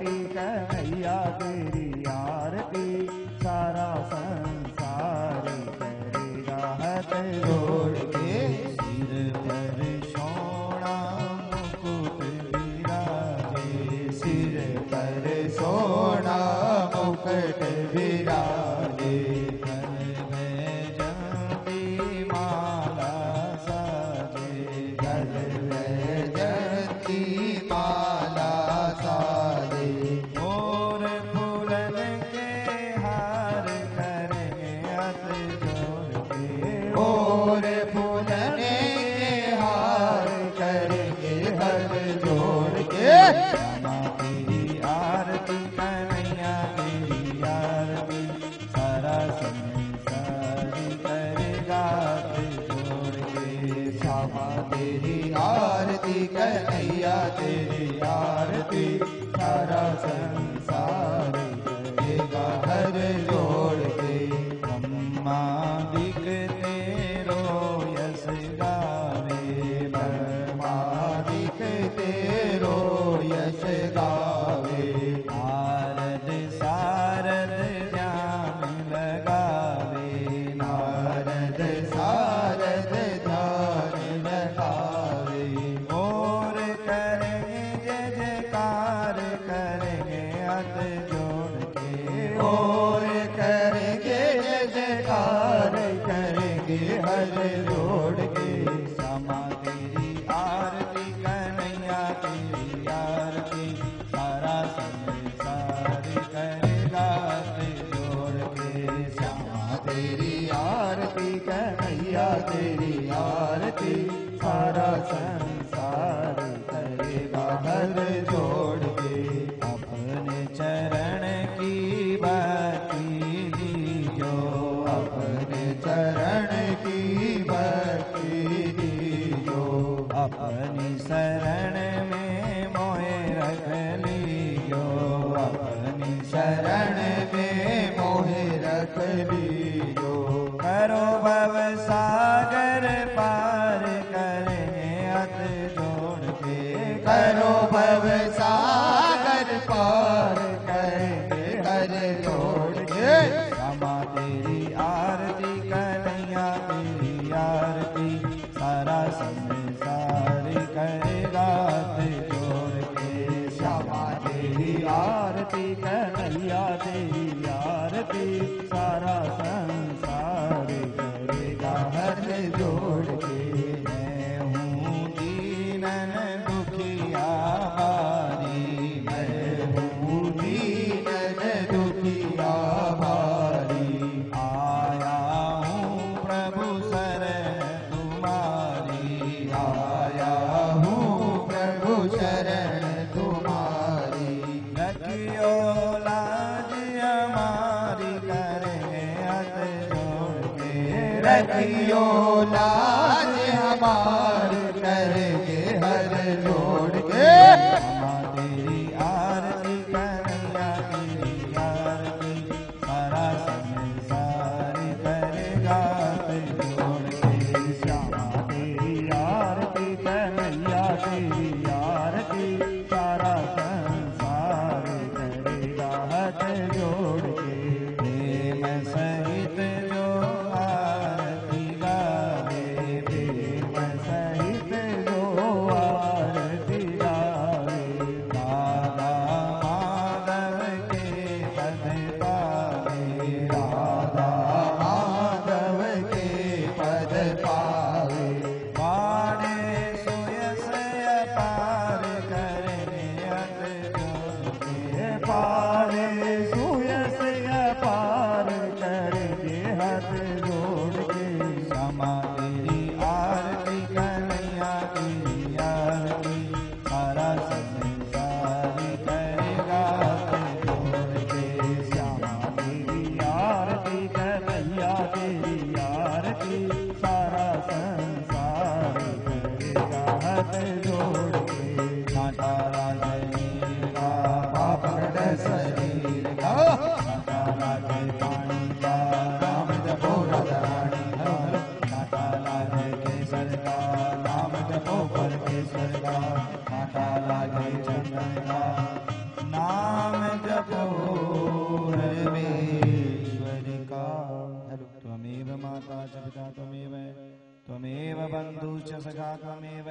कन्हैया तेरी आरती सारा संसार करेगा हाथ जोड़ के। सिर पर सोना मुकुट विराजे, सिर पर सोना मुकुट विराजे। गल में जयंती माला साजे, गल में जयंती माला साजे। और फूलन के हार करेंगे हाथ जोड़ के, और फूलन के हार करेंगे हाथ जोड़ के। श्यामा तेरी आरती कन्हैया तेरी आरती सारा संसार करेगा हाथ जोड़ के। श्यामा तेरी आरती कन्हैया तेरी आरती सारा संसार करेगा हर जोड़ के। ब्रह्मा दिखते रो यश गावे, ब्रह्मा दिखते रो यश गावे। नारद सारद ध्यान लगावे, नारद सारद ध्यान लगावे। और करेंगे जय जयकार करेंगे हाथ जोड़ के, और करेंगे जय जयकार करेंगे हाथ जोड़ के। श्यामा तेरी आरती कन्हैया तेरी आरती सारा संसार करेगा हाथ जोड़ के। श्यामा तेरी आरती कन्हैया तेरी आरती सारा संसार करेगा हर जोड़ के। अपने चरण की भक्ति दीजो, अपने चरण की भक्ति दीजो। अपनी शरण में मोहे रख लीजो, अपनी शरण में मोहे रख लीजो। करो भव सागर पार करेंगे हाथ जोड़ के, करो भव सागर पार करेंगे हर जोड़ के। श्यामा तेरी आरती कन्हैया तेरी आरती सारा संसार करेगा हाथ जोड़ के। श्यामा तेरी आरती कन्हैया तेरी आरती सारा संसार करेगा हर जोड़ के। मैं हूँ दीनन दुखिया भारी, मैं हूँ दीनन दुखिया भारी। आया हूँ प्रभु शरण तुम्हारी, आया हूँ प्रभु शरण तुम्हारी। रखियो लाज हमारी करेंगे हाथ जोड़ के, रखियो लाज हमारी करेंगे हर जोड़ के। श्यामा तेरी आरती कन्हैया तेरी आरती सारा संसार करेगा हाथ जोड़ के। श्यामा तेरी आरती कन्हैया तेरी आरती सारा संसार करेगा हाथ जोड़ के। प्रेम सहित जो आरती गावे, प्रेम सहित जो आरती गावे। राधा माधव के पद पावे, राधा माधव के पद पावे। पाड़े सुयस पार करने हाथ जोड़ के, पाड़े सुयस च सखा त्वमेव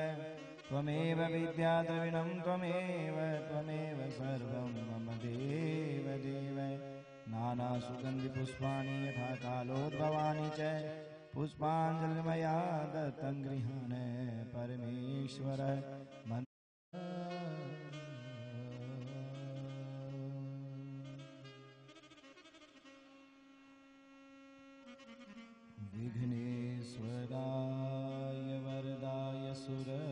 त्वमेव विद्या द्रविणं त्वमेव सर्वं मम देव देव नाना सुगंधि पुष्पाणि यथा कालोद्भवानि च पुष्पाञ्जलिर्मया दत्तं गृहाण परमेश्वर विघ्नेश्वराय वरदाय सुरप्रियाय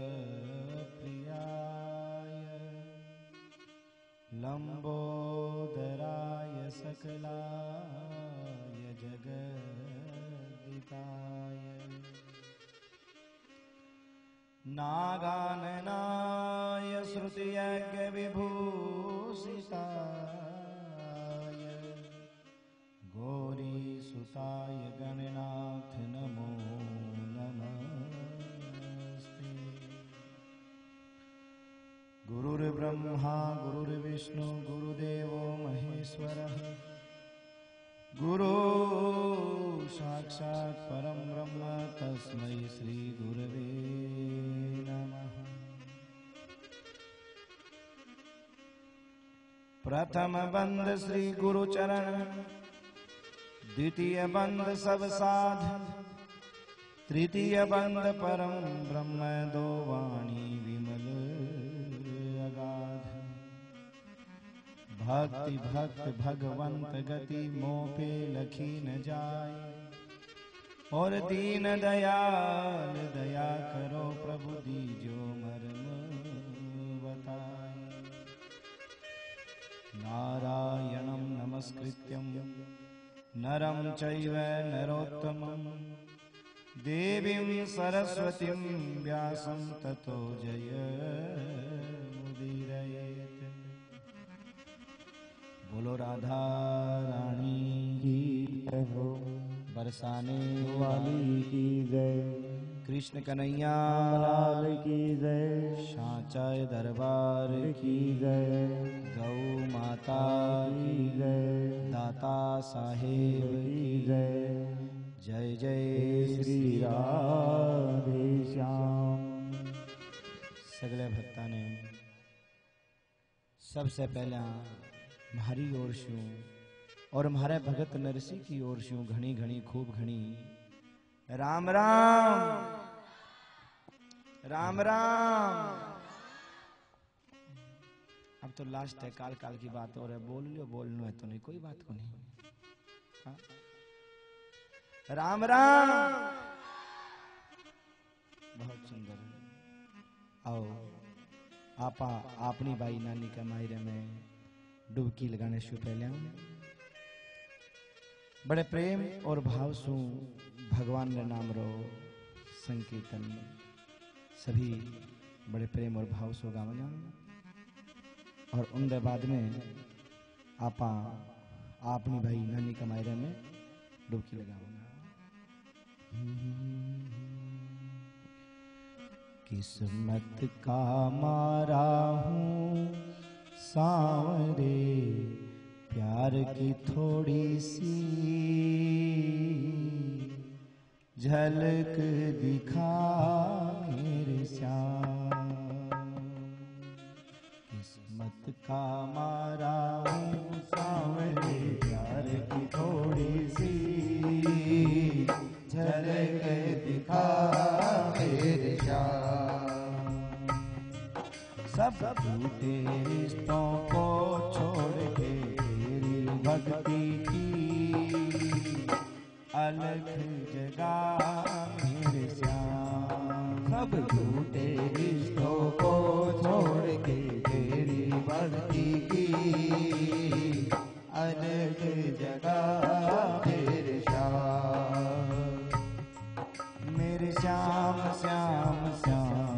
लंबोदराय सकलाय जगद्दिताय नागाननाय श्रुतियज्ञविभूषिताय गौरीसुताय गणनाथ नमो नमस्ते। गुरुर्ब्रह्मा गुरुर्विष्णु गुरुदेवो महेश्वरः गुरु साक्षात् परं ब्रह्म तस्मै श्री गुरवे नमः। प्रथम बंद श्री गुरु चरण द्वितीय बंद सब साध तृतीय बंद परम ब्रह्म दो वाणी विमल अगाध भक्ति भक्त भगवंत गति मोह पे लखी न जाए और दीन दयाल दया करो प्रभु दीजो मर्म बताए। नारायणं नमस्कृत्यं नरं चैव नरोत्तमं देवीं सरस्वतीं व्यासं ततो जयमुदीरयेत्। बोलो राधा रानी की हो बरसाने वाली की जय कृष्ण कन्हैया लाल की जय सांचाय दरबार की जय गौ माता की जय दाता साहेब की जय जय जय श्री राधे श्याम। सगले भक्ता ने सबसे पहला मारी ओर शू और हमारे भगत नरसी की ओर शू घनी घनी खूब घनी राम राम राम राम। अब तो लास्ट है, काल काल की बात हो रहा है, बोल लो बोलना है तो नहीं, कोई बात को नहीं। हाँ? राम राम। बहुत सुंदर। आओ आपा अपनी बाई नानी का मायरे में डुबकी लगाने शु पहले बड़े प्रेम और भाव सु भगवान ने नाम रो संकीर्तन सभी बड़े प्रेम और भाव सो गावना और उनके बाद में आपा अपनी भाई नानी का मायरे में डुबकी लगावना। किस्मत का मारा हूँ सांवरे प्यार की थोड़ी सी झलक दिखा मेरे श्याम। किस्मत का मारा हूँ सांवरे प्यार की थोड़ी सी झलक दिखा मेरे श्याम। सब झूठे रिश्तों को छोड़ के तेरी भक्ति की अलग जगह मेरे श्याम। सब झूठे रिश्तों को छोड़ के तेरी भक्ति की अलग जगह मेरे श्याम। मेरे श्याम श्याम श्याम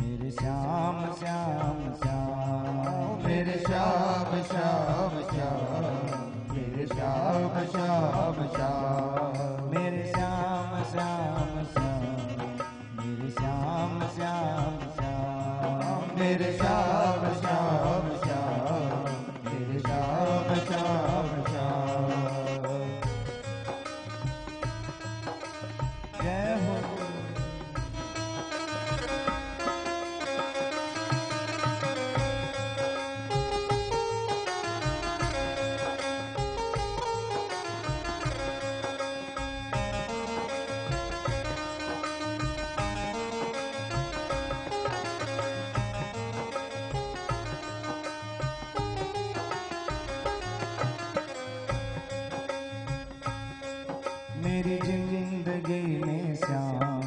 मेरे श्याम श्याम श्याम मेरे श्याम श्याम श्याम मेरे श्याम श्याम श्याम मेरे श्याम श्याम श्याम मेरे श्याम श्याम श्याम मेरे श्याम श्याम श्याम मेरे श्याम श्याम श्याम। जय हो मेरी जिंदगी में श्याम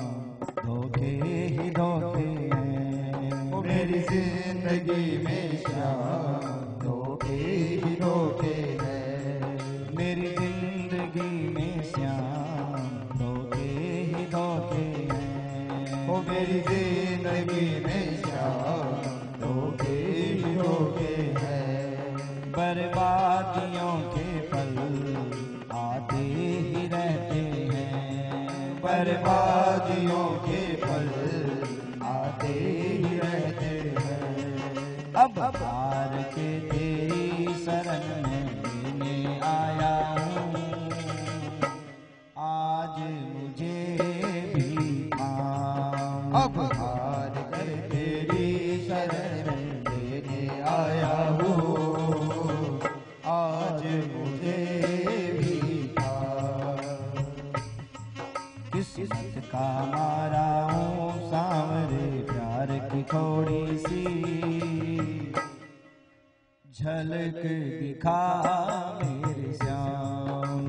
धोखे ही धोखे हैं। मेरी जिंदगी में श्याम धोखे ही धोखे हैं। मेरी जिंदगी में श्याम धोखे ही धोखे हैं। ओ मेरी जिंदगी में श्याम धोखे ही धोखे हैं। बर्बादियों के पल आते ही रहते हैं। बर्बादियों के पल आते ही रहते हैं। अब हार के तेरी शरण में लेने आया हूँ, आज मुझे भी थाम। अब हार कर तेरी शरण में लेने आया हूँ, आज मुझे भी थाम। किस का मारा हूँ सांवरे प्यार की थोड़ी सी झलक दिखा मेरे श्याम।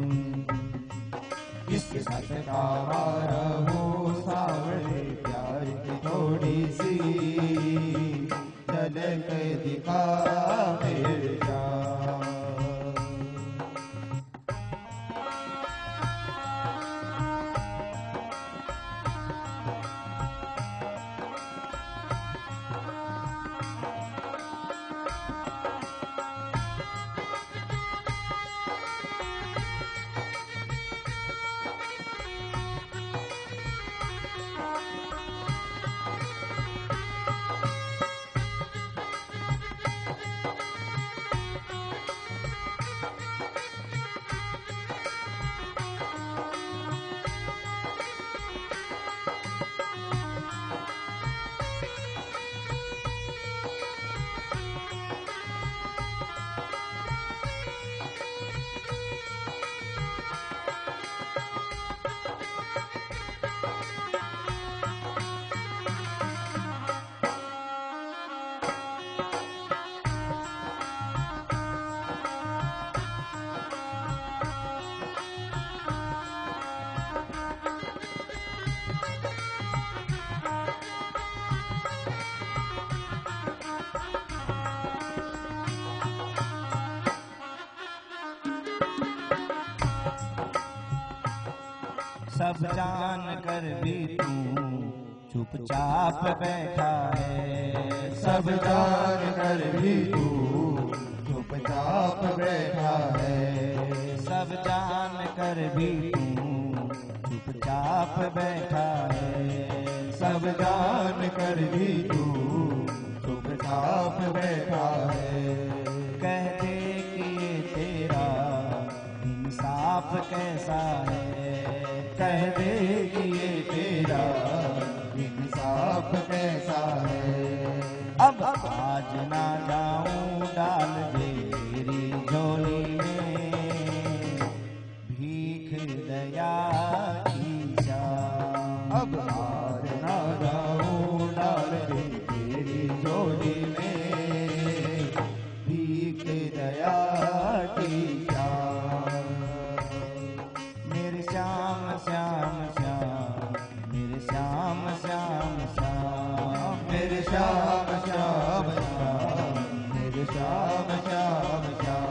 किस सत का मारा हूँ सांवरे प्यार की थोड़ी सी झलक दिखा मेरे श्याम। सब जान कर भी तू चुपचाप बैठा है। सब जान कर भी तू चुपचाप बैठा है। सब जान कर भी तू चुपचाप बैठा है। सब जान कर भी तू चुपचाप बैठा है। कह दे कि ये तेरा इंसाफ कैसा है। कह दे कि ये तेरा इंसाफ कैसा है। अब आज ना जाऊं डाल दे तेरी झोली में भीख दया की श्याम। अब हार ना जाऊं डाल दे तेरी झोली में भीख दया की श्याम। मेरे श्याम श्याम श्याम मेरे श्याम श्याम श्याम मेरे श्याम श्याम श्याम मेरे श्याम श्याम श्याम।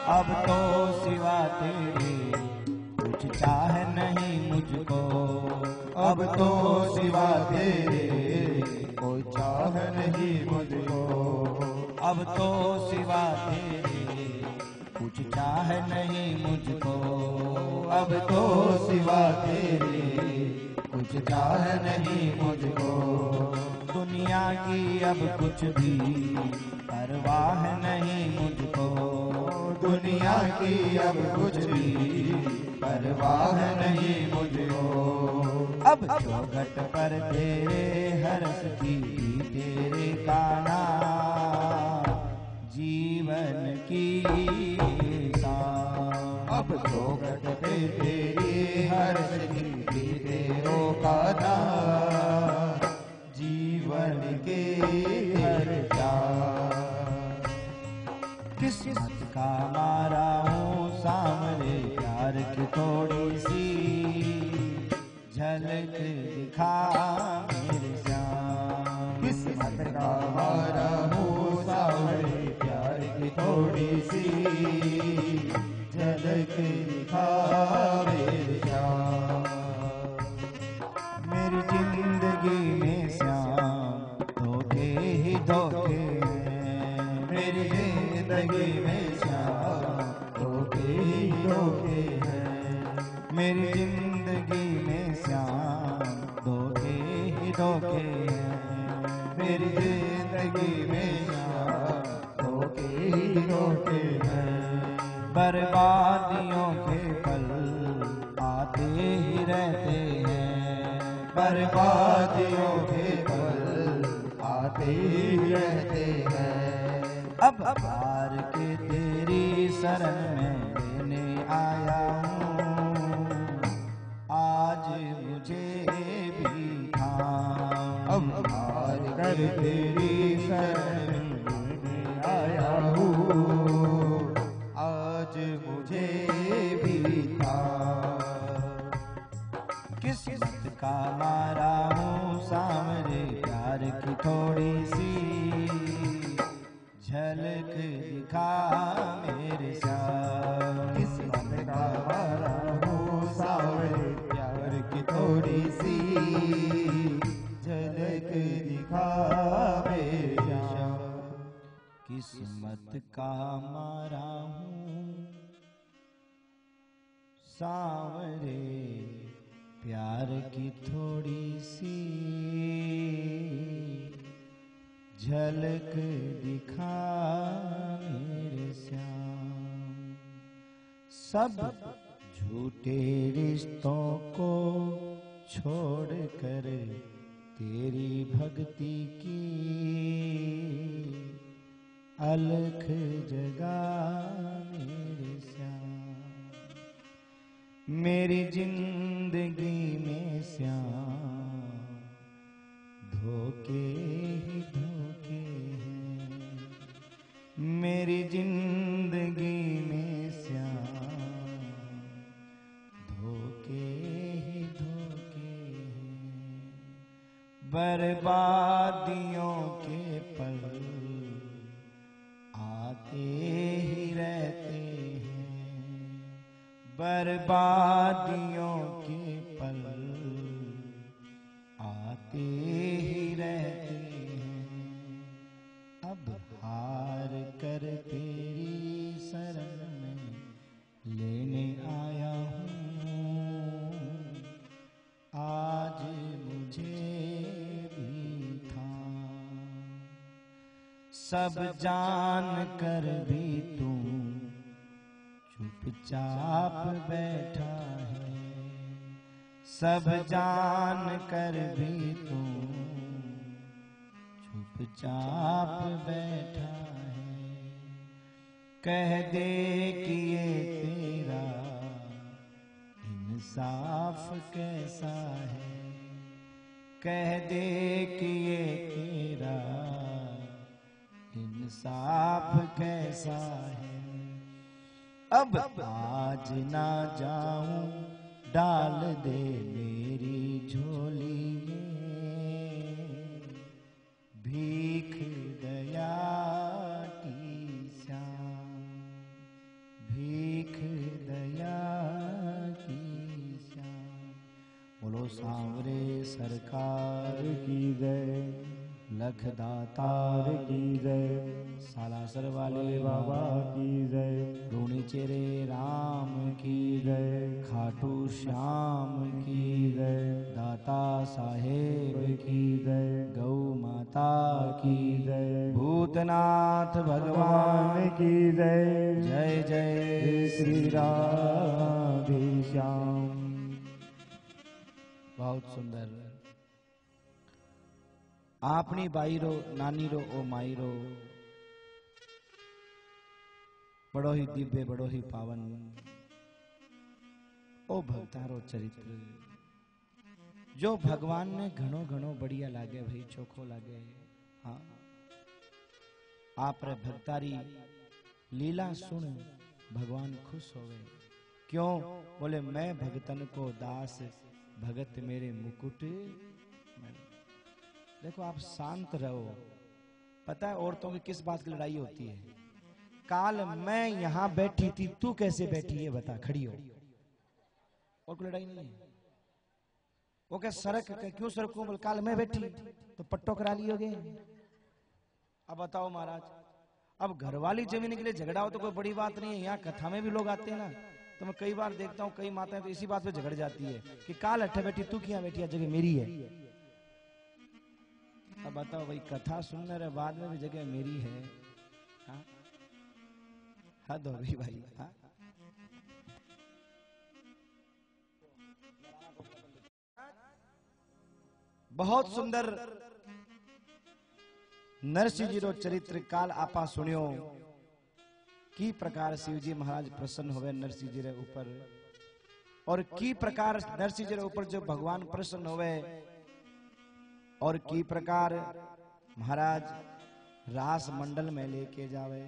अब तो सिवा तेरे कुछ चाह नहीं मुझको। अब तो सिवा तेरे कोई चाह नहीं मुझको। अब तो सिवा तेरे कुछ चाह नहीं मुझको। अब तो सिवा तेरे कुछ चाह नहीं मुझको। दुनिया की अब कुछ भी परवाह नहीं मुझको, दुनिया की अब कुछ भी परवाह नहीं मुझको। अब चौखट पर तेरे हर्ष की तेरे गाना, जीवन की अब चौखट पे तेरी हर्ष की तेरो गाना, जीवन के हर जा। किस्मत का मारा हूँ सांवरे प्यार की थोड़ी सी झलक दिखा मेरे श्याम। किस्मत का मारा हूँ सांवरे प्यार की थोड़ी सी झलक दिखा मेरे श्याम। मेरी जिंदगी में श्याम धोखे ही धोखे हैं, मेरी जिंदगी में श्याम धोखे ही धोखे हैं। मेरी जिंदगी में श्याम धोखे ही धोखे हैं। मेरी जिंदगी में श्याम धोखे ही धोखे हैं। बर्बादियों के पल आते ही रहते हैं, बर्बादियों के पल आते ही रहते हैं। अब हार के तेरी शरण में लेने आया हूँ, आज मुझे भी थाम। अब हार कर तेरी शरण में आया हूँ, आज मुझे भी थाम। किस्मत का मारा हूँ सांवरे प्यार की थोड़ी सी झलक दिखा मेरे श्याम। किस्मत का मारा हूँ सांवरे प्यार की थोड़ी सी झलक दिखा मेरे श्याम। किस्मत का मारा हूँ सांवरे प्यार की थोड़ी सी झलक दिखा मेरे श्याम। सब झूठे रिश्तों को छोड़कर तेरी भक्ति की अलख जगा मेरे श्याम। मेरी जिंदगी में श्याम धोखे ही धोखे हैं। मेरी जिंदगी में श्याम धोखे ही धोखे हैं। बर्बादियों के पल आते ही रहते हैं, बर्बादियों के पल आते ही रहते हैं। अब हार कर तेरी शरण में लेने आया हूँ, आज मुझे भी था। सब जान कर भी तू चुपचाप बैठा है, सब जान कर भी तू चुपचाप बैठा है। कह दे कि ये तेरा इंसाफ कैसा है, कह दे कि ये तेरा इंसाफ कैसा है। अब आज ना जाऊं डाल दे मेरी झोली में भीख दया की श्याम, भीख दया की श्याम। बोलो सांवरे सरकार की जय, लख दातार की जय, सालासर वाले बाबा की जय, रूणी चेरे राम की जय, खाटू श्याम की जय, दाता साहेब की जय, गौ माता की जय। भूतनाथ भगवान की जय। जय जय श्री राधे श्याम। बहुत सुंदर। आपनी बाई रो नानी रो ओ माई रो बड़ो ही दिव्य बड़ो ही पावन ओ भक्तारो चरित्र जो भगवान ने घणो घणो बढ़िया लागे भाई, चोखो लागे। हाँ, आप रे भक्तारी लीला सुन भगवान खुश होवे। क्यों? बोले मैं भगतन को दास, भगत मेरे मुकुट। देखो आप शांत रहो। पता है औरतों की किस बात की लड़ाई होती है? काल मैं यहां बैठी थी, तू कैसे बैठी है बता, खड़ी हो। और कोई लड़ाई नहीं है। वो क्या सड़क क्यों सड़कों? बोल काल मैं बैठी तो पट्टो करा लियोगे। अब बताओ महाराज, अब घरवाली जमीन के लिए झगड़ा हो तो कोई बड़ी बात नहीं है। यहाँ कथा में भी लोग आते हैं ना, तो मैं कई बार देखता हूँ कई माताएं तो इसी बात पे झगड़ जाती है कि काल अट्ठे बैठी, तू क्या बैठी है, जगह मेरी है। अब बताओ भाई, कथा सुनने के बाद में भी जगह मेरी है। हाँ? हद हो गई भाई। हाँ? बहुत सुंदर नरसिंह जी रो चरित्र काल आपा सुनियो की प्रकार शिवजी महाराज प्रसन्न हुए नरसिंह जी रे ऊपर, और की प्रकार नरसिंह जी रे ऊपर जो भगवान प्रसन्न हुए, और की प्रकार महाराज रास मंडल में लेके जावे।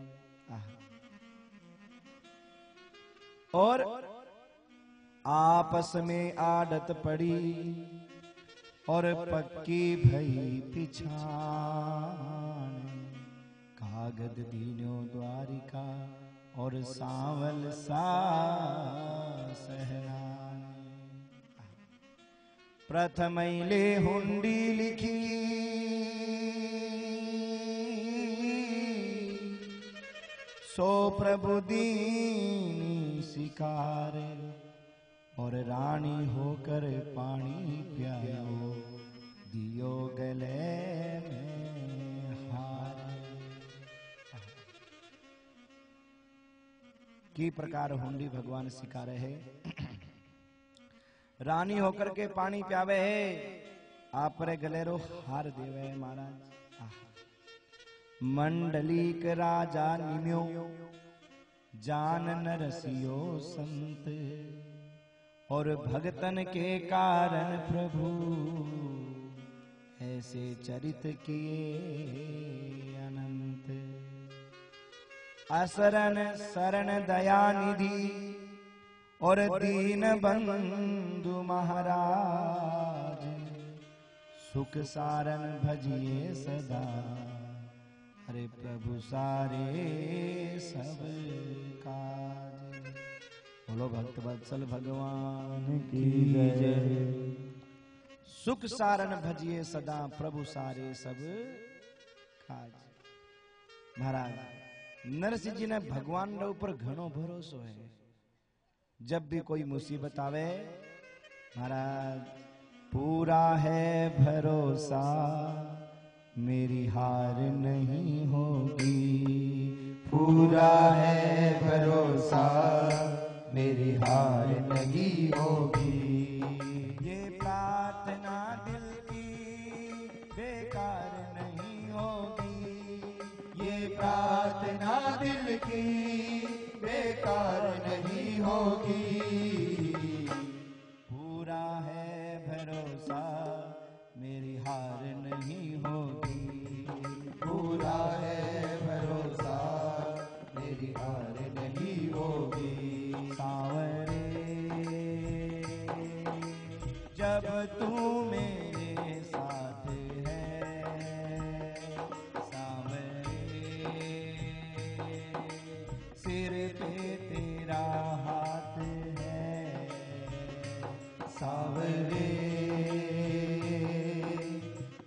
और आपस में आदत पड़ी और पक्की भई पिछान, कागद दीनो द्वारिका और सांवल सा सहनान। प्रथम ले हुंडी लिखी सो प्रभु दीनी शिकार, और रानी होकर पानी प्यायो दियो गले में हार। की प्रकार हुंडी भगवान सिखारे है, रानी होकर के पानी प्यावे है, आप रे गलेरो हार देवे महाराज। मंडलीक राजा निम्यो जान नरसियो संत, और भगतन के कारण प्रभु ऐसे चरित किए अनंत। असरण शरण दया निधि और दीन बंधु महाराज, सुख सारन भजिए सदा, अरे प्रभु सारे सब काज। बोलो भक्त वत्सल भगवान की जय। सुख सारन भजिए सदा, प्रभु सारे सब काज। महाराज नरसिंह जी ने भगवान के ऊपर घणो भरोसो है। जब भी कोई मुसीबत आवे, महाराज पूरा है भरोसा, मेरी हार नहीं होगी। पूरा है भरोसा, मेरी हार नहीं होगी। ये प्रार्थना दिल की बेकार नहीं होगी। ये प्रार्थना दिल की बेकार नहीं होगी। पूरा है भरोसा, मेरी हार नहीं होगी। पूरा है भरोसा, मेरी हार नहीं होगी। सांवरे जब तू मेरे साथ है, सांवरे सिर पे तेरा हाथ है। सांवरे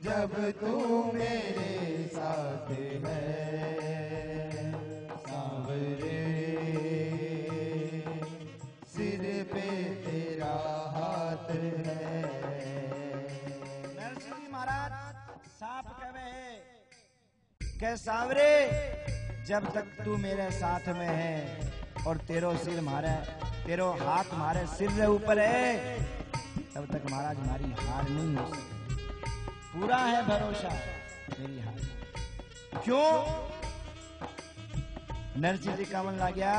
जब तू मेरे साथ है। सांवरे सिर पे तेरा हाथ है। नरसिंह जी महाराज साफ कहे कह सांवरे, जब तक तू मेरे साथ में है और तेरो हाथ मारे सिर के ऊपर है, तब तक महाराज हमारी हार नहीं हो सकती। पूरा है भरोसा मेरी हार। क्यों? नरसिंह जी का मन लग गया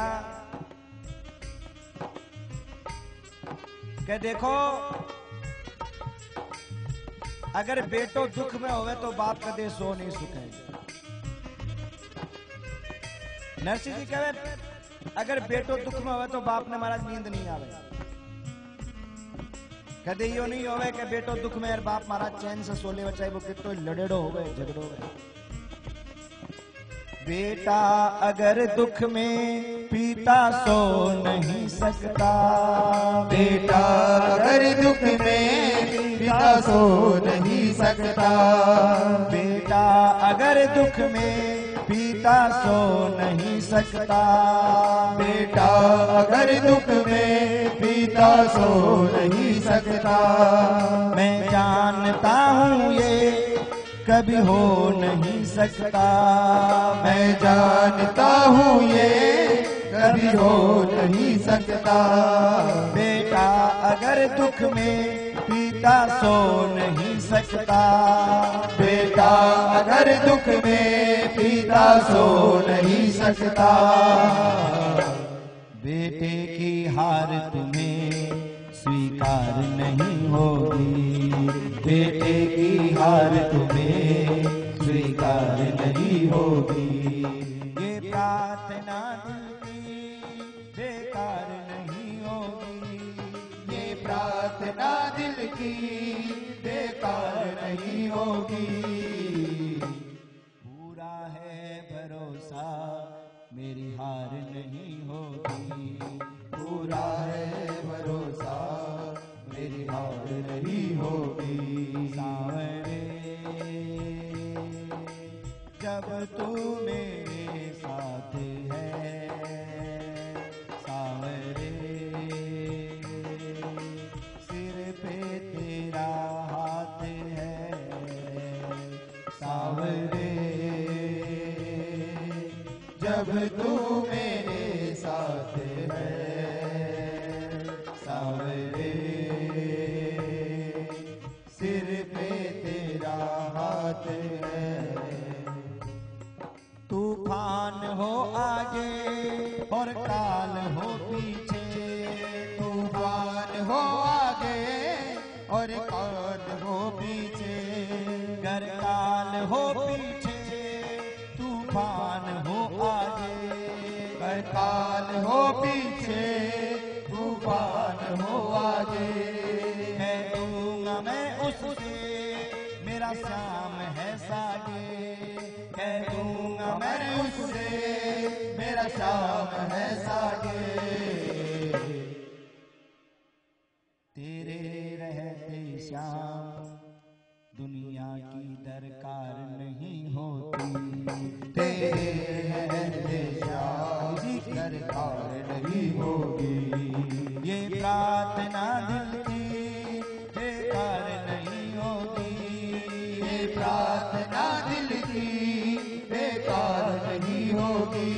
कि देखो, अगर बेटो दुख में होवे तो बाप कदे सो नहीं सुखे। नरसिंह जी कहे, अगर बेटो दुख में होवे तो बाप ने महाराज नींद नहीं आवे। कदे यो नहीं होवे कि बेटो दुख में और बाप महाराज चैन से सो ले, चाहे वो कितो लड़ेड़ो होवे झगड़ो होवे। बेटा अगर दुख में पिता सो नहीं सकता, बेटा अगर दुख में पिता सो नहीं सकता, बेटा अगर दुख में पिता सो नहीं सकता, बेटा अगर दुख में पिता सो नहीं सकता, मैं जानता हूँ ये कभी हो नहीं सकता, मैं जानता हूँ ये कभी हो नहीं सकता। बेटा अगर दुख में पिता सो नहीं सकता, बेटा अगर दुख में पिता सो नहीं सकता, बेटे की हार तुम्हें स्वीकार नहीं होगी, बेटे की हार तुम्हें स्वीकार नहीं होगी। ये प्रार्थना दिल की बेकार नहीं होगी, ये प्रार्थना दिल की बेकार नहीं होगी। पूरा है भरोसा मेरी हार नहीं होगी, पूरा है भरोसा मेरी हार नहीं होगी। सांवरे जब तू मेरे साथ है, सांवरे सिर पे तेरा हाथ है, सांवरे जब तू मेरे साथ है, सांवरे सिर पे तेरा हाथ है। तूफान हो आगे और काल हो पीछे, तूफान हो आगे और काल हो पीछे, गर काल हो पीछे तूफान हो आगे, कर काल हो पीछे तूफान हो आगे। मैं दूंगा मैं उससे मेरा श्याम है सागे, मैं दूंगा मैं उससे मेरा श्याम है सागे। तेरे रहते श्याम दुनिया की दरकार नहीं होती, तेरे रहते श्याम की दरकार नहीं होगी। ये प्रार्थना दिल की बेकार नहीं होगी, ये प्रार्थना दिल की बेकार नहीं होगी।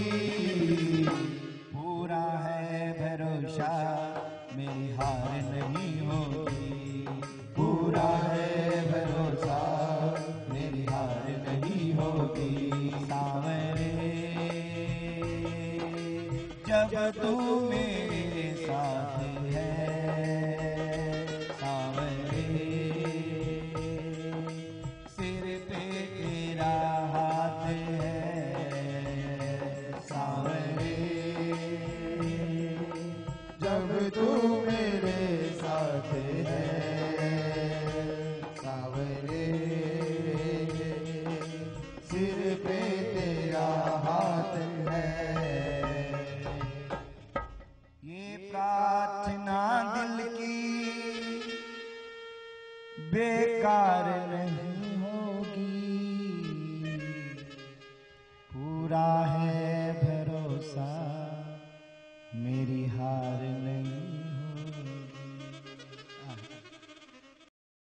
पूरा है भरोसा मेरी हार नहीं होगी, पूरा है भरोसा मेरी हार नहीं होगी। सांवरे जब तू मेरे साथ है, सांवरे सिर पे तेरा हाथ है, सांवरे जब तू मेरे साथ है, सांवरे सिर पे तेरा हाथ है। ये प्रार्थना दिल की बेकार नहीं होगी, पूरा है भरोसा मेरी हार